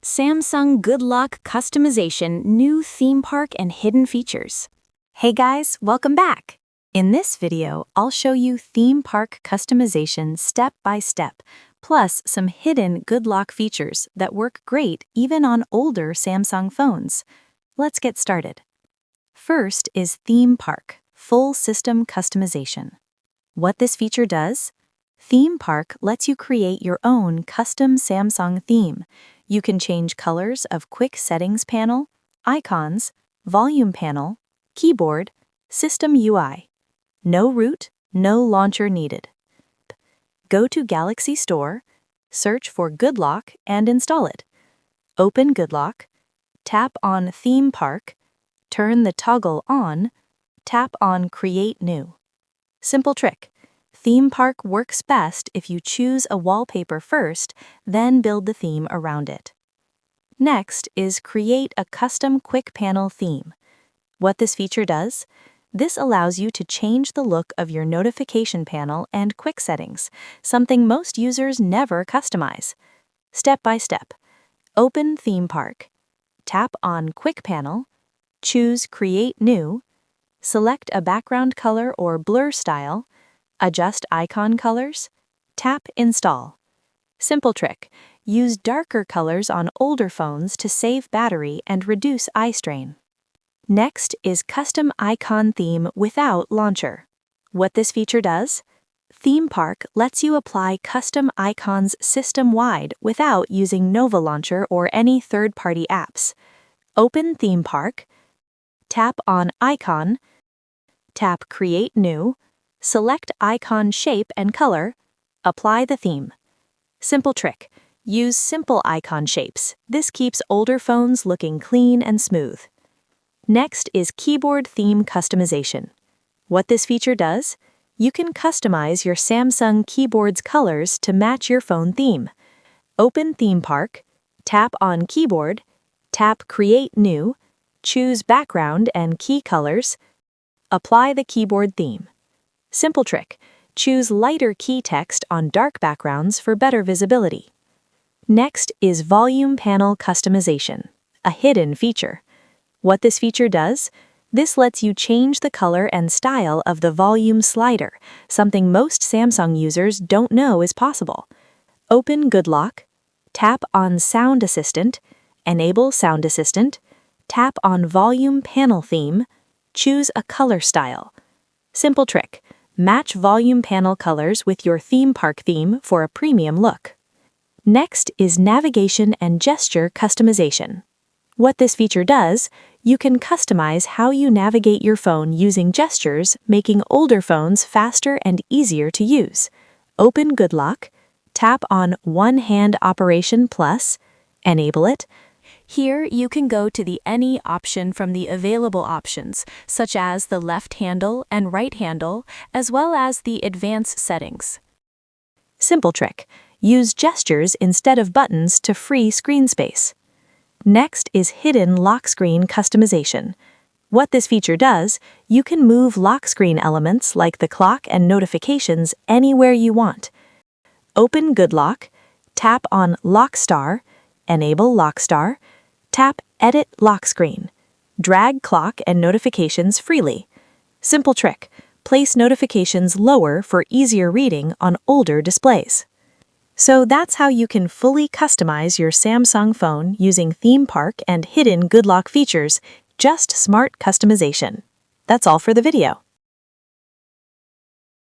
Samsung Good Luck Customization New Theme Park and Hidden Features. Hey guys, welcome back! In this video, I'll show you theme park customization step by step, plus some hidden Good Luck features that work great even on older Samsung phones. Let's get started. First is Theme Park Full System Customization. What this feature does? Theme Park lets you create your own custom Samsung theme. You can change colors of Quick Settings panel, icons, volume panel, keyboard, system UI. No root, no launcher needed. Go to Galaxy Store, search for Good Luck and install it. Open Good Luck, tap on Theme Park, turn the toggle on, tap on Create New. Simple trick. Theme Park works best if you choose a wallpaper first, then build the theme around it. Next is Create a Custom Quick Panel Theme. What this feature does? This allows you to change the look of your notification panel and quick settings, something most users never customize. Step by step. Open Theme Park. Tap on Quick Panel, choose Create New, select a background color or blur style, adjust icon colors, tap Install. Simple trick. Use darker colors on older phones to save battery and reduce eye strain. Next is Custom Icon Theme without launcher. What this feature does? Theme Park lets you apply custom icons system-wide without using Nova Launcher or any third-party apps. Open Theme Park, tap on Icon, tap Create New, select icon shape and color, apply the theme. Simple trick. Use simple icon shapes. This keeps older phones looking clean and smooth. Next is Keyboard Theme Customization. What this feature does? You can customize your Samsung keyboard's colors to match your phone theme. Open Theme Park, tap on Keyboard, tap Create New, choose background and key colors, apply the keyboard theme. Simple trick. Choose lighter key text on dark backgrounds for better visibility. Next is Volume Panel Customization, a hidden feature. What this feature does? This lets you change the color and style of the volume slider, something most Samsung users don't know is possible. Open Good Luck, tap on Sound Assistant, enable Sound Assistant, tap on Volume Panel Theme, choose a color style. Simple trick. Match volume panel colors with your theme park theme for a premium look. Next is Navigation and Gesture Customization. What this feature does, you can customize how you navigate your phone using gestures, making older phones faster and easier to use. Open Good Luck, tap on One Hand Operation Plus, enable it. Here, you can go to the Any option from the available options, such as the left handle and right handle, as well as the advanced settings. Simple trick. Use gestures instead of buttons to free screen space. Next is Hidden Lock Screen Customization. What this feature does, you can move lock screen elements like the clock and notifications anywhere you want. Open Good Luck, tap on Lock Star, enable Lock Star, tap Edit Lock Screen. Drag clock and notifications freely. Simple trick. Place notifications lower for easier reading on older displays. So that's how you can fully customize your Samsung phone using Theme Park and hidden Good Luck features, just smart customization. That's all for the video.